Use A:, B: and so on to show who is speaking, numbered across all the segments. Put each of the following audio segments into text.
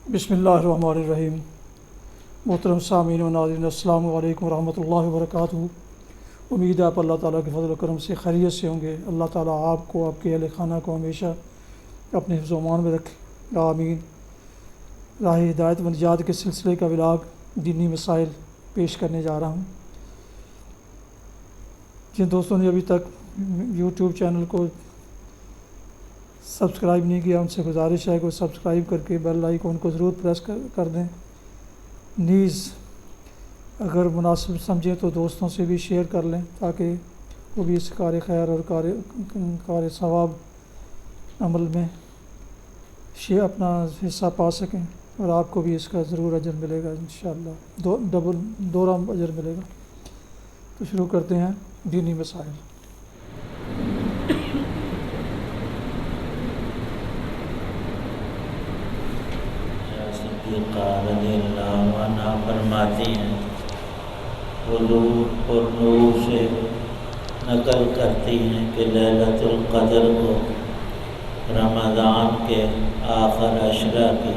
A: بسم اللہ الرحمن الرحیم۔ محترم سامعین و ناظرین، السلام علیکم ورحمۃ اللہ وبرکاتہ۔ امید ہے آپ اللہ تعالیٰ کے فضل و کرم سے خیریت سے ہوں گے۔ اللہ تعالیٰ آپ کو، آپ کے اہل خانہ کو ہمیشہ اپنے حفظ و امان میں رکھے، آمین۔ راہ ہدایت و نجات کے سلسلے کا ولاگ دینی مسائل پیش کرنے جا رہا ہوں۔ جن دوستوں نے ابھی تک یوٹیوب چینل کو سبسکرائب نہیں کیا، ان سے گزارش ہے کہ وہ سبسکرائب کر کے بیل آئیکن کو ضرور پریس کر دیں۔ نیز اگر مناسب سمجھیں تو دوستوں سے بھی شیئر کر لیں تاکہ وہ بھی اس کار خیر اور کار ثواب عمل میں اپنا حصہ پا سکیں، اور آپ کو بھی اس کا ضرور اجر ملے گا انشاءاللہ، دوہرا اجر ملے گا۔ تو شروع کرتے ہیں دینی مسائل۔
B: رضی اللہ عنہ فرماتی ہیں، حضور پر نور سے نقل کرتی ہیں کہ لیلۃ القدر کو رمضان کے آخر عشرہ کی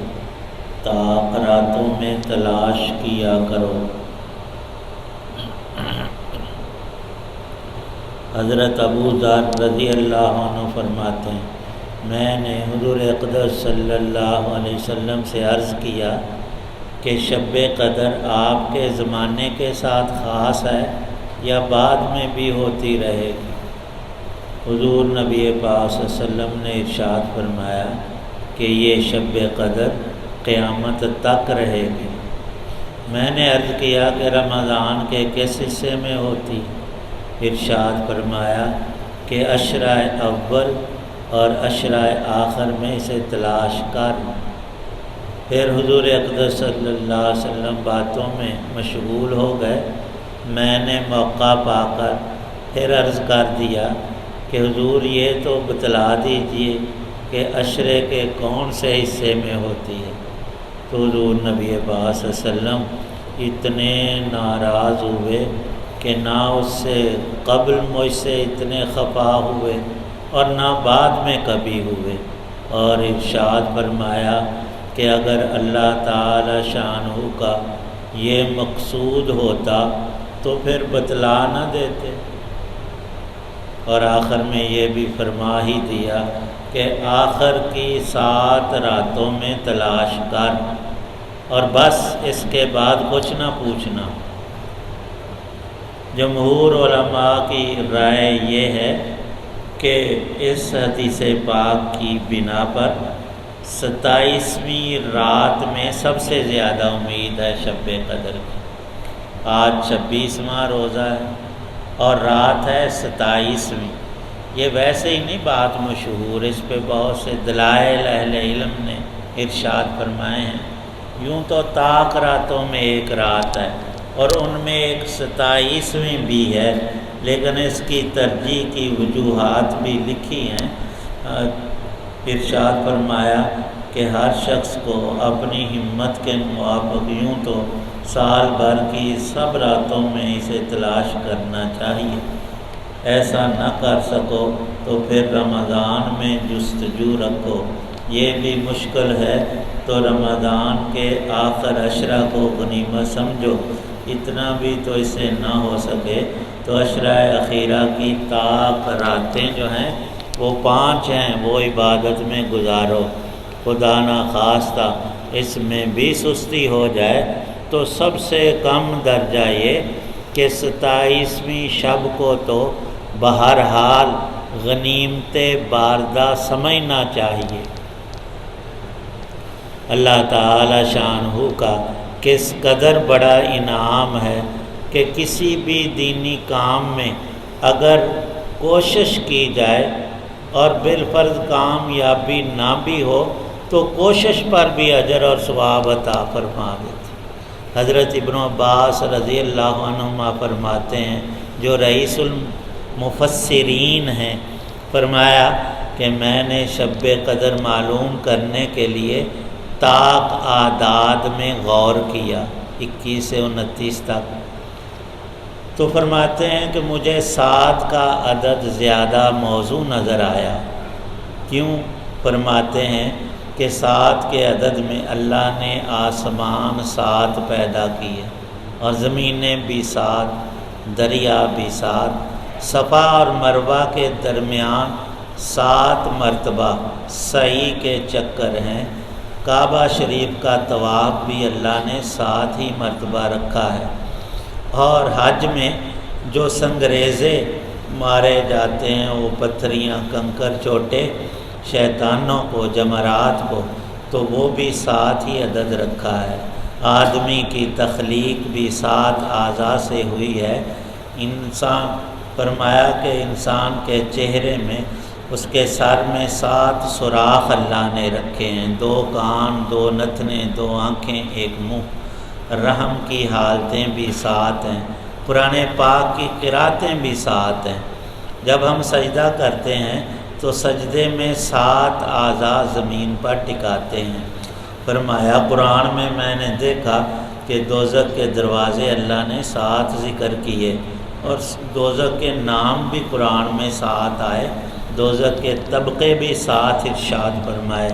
B: طاق راتوں میں تلاش کیا کرو۔ حضرت ابو ذر رضی اللہ عنہ فرماتے ہیں، میں نے حضور اقدس صلی اللہ علیہ وسلم سے عرض کیا کہ شب قدر آپ کے زمانے کے ساتھ خاص ہے یا بعد میں بھی ہوتی رہے گی؟ حضور نبی پاک صلی اللہ علیہ وسلم نے ارشاد فرمایا کہ یہ شب قدر قیامت تک رہے گی۔ میں نے عرض کیا کہ رمضان کے کس حصے میں ہوتی؟ ارشاد فرمایا کہ عشرہ اول اور عشرہ آخر میں اسے تلاش کر۔ پھر حضور اقدس صلی اللہ علیہ وسلم باتوں میں مشغول ہو گئے۔ میں نے موقع پا کر پھر عرض کر دیا کہ حضور یہ تو بتلا دیجئے کہ عشرے کے کون سے حصے میں ہوتی ہے؟ تو حضور نبی پاک صلی اللہ علیہ وسلم اتنے ناراض ہوئے کہ نہ اس سے قبل مجھ سے اتنے خفا ہوئے اور نہ بعد میں کبھی ہوئے، اور ارشاد فرمایا کہ اگر اللہ تعالی شانہ کا یہ مقصود ہوتا تو پھر بتلا نہ دیتے۔ اور آخر میں یہ بھی فرما ہی دیا کہ آخر کی 7 راتوں میں تلاش کر، اور بس اس کے بعد کچھ نہ پوچھنا۔ جمہور علماء کی رائے یہ ہے کہ اس حدیث پاک کی بنا پر 27ویں رات میں سب سے زیادہ امید ہے شب قدر کی۔ آج 26واں روزہ ہے اور رات ہے 27ویں۔ یہ ویسے ہی نہیں بات مشہور، اس پہ بہت سے دلائل اہل علم نے ارشاد فرمائے ہیں۔ یوں تو طاق راتوں میں ایک رات ہے اور ان میں ایک 27ویں بھی ہے، لیکن اس کی ترجیح کی وجوہات بھی لکھی ہیں۔ ارشاد فرمایا کہ ہر شخص کو اپنی ہمت کے موافق یوں تو سال بھر کی سب راتوں میں اسے تلاش کرنا چاہیے۔ ایسا نہ کر سکو تو پھر رمضان میں جستجو رکھو۔ یہ بھی مشکل ہے تو رمضان کے آخر عشرہ کو غنیمت سمجھو۔ اتنا بھی تو اسے نہ ہو سکے تو عشرہ اخیرہ کی طاق راتیں جو ہیں وہ 5 ہیں، وہ عبادت میں گزارو۔ خدا نخواستہ اس میں بھی سستی ہو جائے تو سب سے کم درجہ یہ کہ 27ویں شب کو تو بہرحال غنیمت باردہ سمجھنا چاہیے۔ اللہ تعالی شانہ کا کس قدر بڑا انعام ہے کہ کسی بھی دینی کام میں اگر کوشش کی جائے اور بالفرض کامیابی نہ بھی ہو تو کوشش پر بھی اجر اور ثواب عطا فرما دیتے۔ حضرت ابن عباس رضی اللہ عنہما فرماتے ہیں، جو رئیس المفسرین ہیں، فرمایا کہ میں نے شب قدر معلوم کرنے کے لیے طاق اعداد میں غور کیا، 21 سے 29 تک۔ تو فرماتے ہیں کہ مجھے 7 کا عدد زیادہ موزوں نظر آیا۔ کیوں؟ فرماتے ہیں کہ 7 کے عدد میں اللہ نے آسمان 7 پیدا کیے اور زمینیں بھی 7، دریا بھی 7، صفا اور مروہ کے درمیان 7 مرتبہ سعی کے چکر ہیں، کعبہ شریف کا طواف بھی اللہ نے 7 ہی مرتبہ رکھا ہے، اور حج میں جو سنگریزے مارے جاتے ہیں وہ پتھریاں، کنکر، چوٹے، شیطانوں کو، جمرات کو، تو وہ بھی 7 ہی عدد رکھا ہے۔ آدمی کی تخلیق بھی 7 اعضاء سے ہوئی ہے۔ انسان فرمایا کہ انسان کے چہرے میں، اس کے سر میں 7 سوراخ اللہ نے رکھے ہیں، 2 کان، 2 نتنے، 2 آنکھیں، 1 منہ۔ رحم کی حالتیں بھی 7 ہیں، قرآن پاک کی قراتیں بھی 7 ہیں۔ جب ہم سجدہ کرتے ہیں تو سجدے میں 7 اعضاء زمین پر ٹکاتے ہیں۔ فرمایا قرآن میں نے دیکھا کہ دوزخ کے دروازے اللہ نے 7 ذکر کیے، اور دوزخ کے نام بھی قرآن میں 7 آئے، دوزخ کے طبقے بھی 7 ارشاد فرمائے۔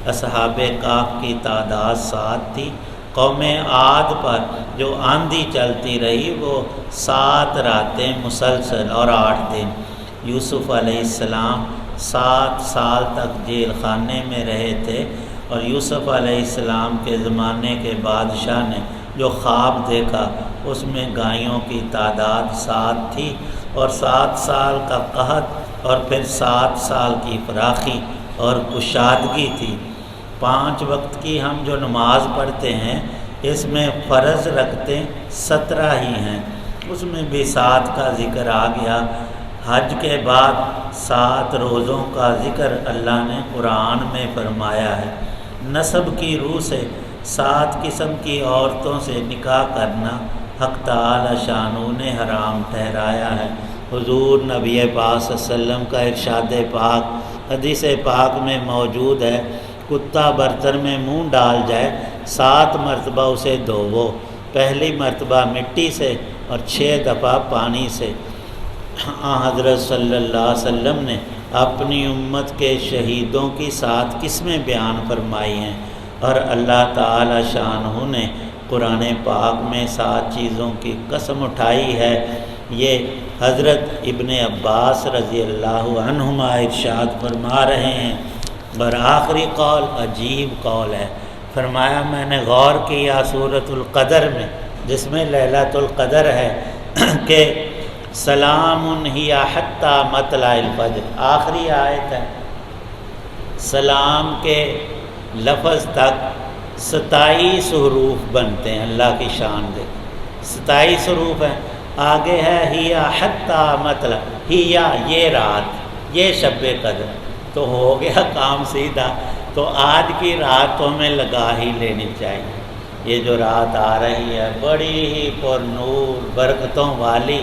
B: اصحاب کہف کی تعداد 7 تھی۔ قوم عاد پر جو آندھی چلتی رہی وہ 7 راتیں مسلسل اور 8 دن۔ یوسف علیہ السلام 7 سال تک جیل خانے میں رہے تھے، اور یوسف علیہ السلام کے زمانے کے بادشاہ نے جو خواب دیکھا اس میں گائیوں کی تعداد 7 تھی، اور 7 سال کا قحط اور پھر 7 سال کی فراخی اور کشادگی تھی۔ 5 وقت کی ہم جو نماز پڑھتے ہیں اس میں فرض رکھتے 17 ہی ہیں، اس میں بھی 7 کا ذکر آ گیا۔ حج کے بعد 7 روزوں کا ذکر اللہ نے قرآن میں فرمایا ہے۔ نسب کی روح سے 7 قسم کی عورتوں سے نکاح کرنا حق تعالی شانہ نے حرام ٹھہرایا ہے۔ حضور نبی پاک صلی اللہ علیہ وسلم کا ارشاد پاک حدیث پاک میں موجود ہے، کتا برتن میں منہ ڈال جائے 7 مرتبہ اسے دھوو، پہلی مرتبہ مٹی سے اور 6 دفعہ پانی سے۔ حضرت صلی اللہ علیہ وسلم نے اپنی امت کے شہیدوں کی 7 قسمیں بیان فرمائی ہیں، اور اللہ تعالی شانہ نے قرآن پاک میں 7 چیزوں کی قسم اٹھائی ہے۔ یہ حضرت ابن عباس رضی اللہ عنہما ارشاد فرما رہے ہیں، اور آخری قول عجیب قول ہے۔ فرمایا میں نے غور کیا سورۃ القدر میں، جس میں لیلۃ القدر ہے، کہ سلام ہی حتی مطلع الفجر، آخری آیت ہے۔ سلام کے لفظ تک 27 حروف بنتے ہیں، اللہ کی شان دے، 27 حروف ہیں۔ آگے ہے ہی حتی مطلع، ہی یہ رات، یہ شب قدر، تو ہو گیا کام سیدھا۔ تو آج کی رات تو ہمیں لگا ہی لینی چاہیے۔ یہ جو رات آ رہی ہے بڑی ہی پر نور برکتوں والی،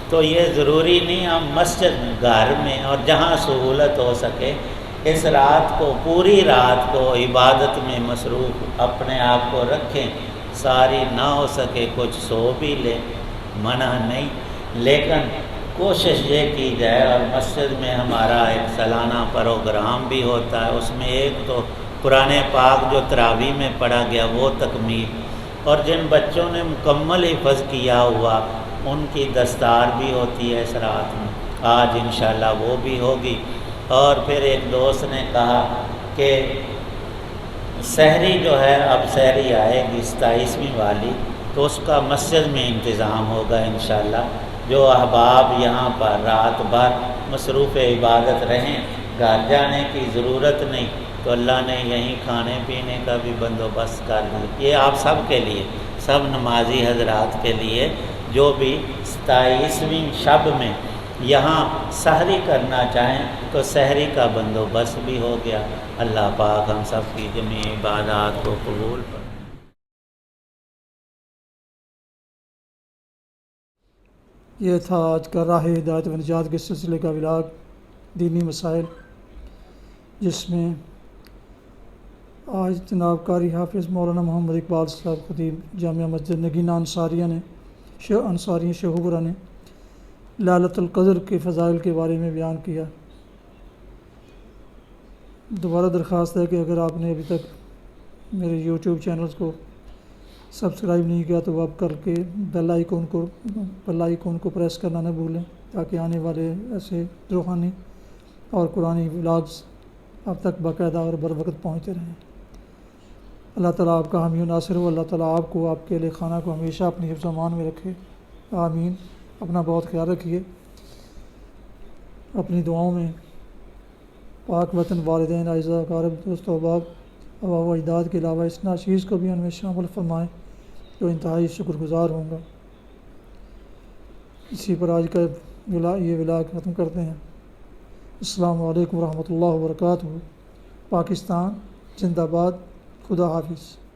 B: تو یہ ضروری نہیں ہم مسجد، گھر میں اور جہاں سہولت ہو سکے اس رات کو، پوری رات کو عبادت میں مصروف اپنے آپ کو رکھیں۔ ساری نہ ہو سکے کچھ سو بھی لیں، منع نہیں، لیکن کوشش یہ کی جائے۔ اور مسجد میں ہمارا ایک سالانہ پروگرام بھی ہوتا ہے، اس میں ایک تو قرآن پاک جو تراویح میں پڑھا گیا وہ تکمیل، اور جن بچوں نے مکمل حفظ کیا ہوا ان کی دستار بھی ہوتی ہے اس رات میں، آج انشاءاللہ وہ بھی ہوگی۔ اور پھر ایک دوست نے کہا کہ سحری جو ہے، اب سحری آئے گی 27ویں والی، تو اس کا مسجد میں انتظام ہوگا انشاءاللہ۔ جو احباب یہاں پر رات بھر مصروف عبادت رہیں، گھر جانے کی ضرورت نہیں، تو اللہ نے یہیں کھانے پینے کا بھی بندوبست کر لیا۔ یہ آپ سب کے لیے، سب نمازی حضرات کے لیے جو بھی 27ویں شب میں یہاں سحری کرنا چاہیں تو سحری کا بندوبست بھی ہو گیا۔ اللہ پاک ہم سب کی جمیع عبادات کو قبول فرمائے۔
A: یہ تھا آج کا راہ ہدایت و نجات کے سلسلے کا ولاگ دینی مسائل، جس میں آج جناب قاری حافظ مولانا محمد اقبال صاحب خطیب جامعہ مسجد نگینہ انصاریہ شہورہ نے لیلۃ القدر کے فضائل کے بارے میں بیان کیا۔ دوبارہ درخواست ہے کہ اگر آپ نے ابھی تک میرے یوٹیوب چینلز کو سبسکرائب نہیں کیا تو آپ کر کے بیل آئیکن کو پریس کرنا نہ بھولیں، تاکہ آنے والے ایسے روحانی اور قرآنی ولاگز اب تک باقاعدہ اور بر وقت پہنچتے رہیں۔ اللہ تعالیٰ آپ کا حامی و ناصر ہو۔ اللہ تعالیٰ آپ کو، آپ کے اہل خانہ کو ہمیشہ اپنی حفظ و امان میں رکھے، آمین۔ اپنا بہت خیال رکھیے، اپنی دعاؤں میں پاک وطن، والدین، اعزاء، اقارب، دوست و احباب، آباء و اجداد کے علاوہ اس ناچیز کو بھی ان میں شامل فرمائیں جو انتہائی شکر گزار ہوں گا۔ اسی پر آج کا یہ ولاگ ختم کرتے ہیں۔ السلام علیکم ورحمۃ اللہ وبرکاتہ۔ پاکستان زندہ باد۔ خدا حافظ۔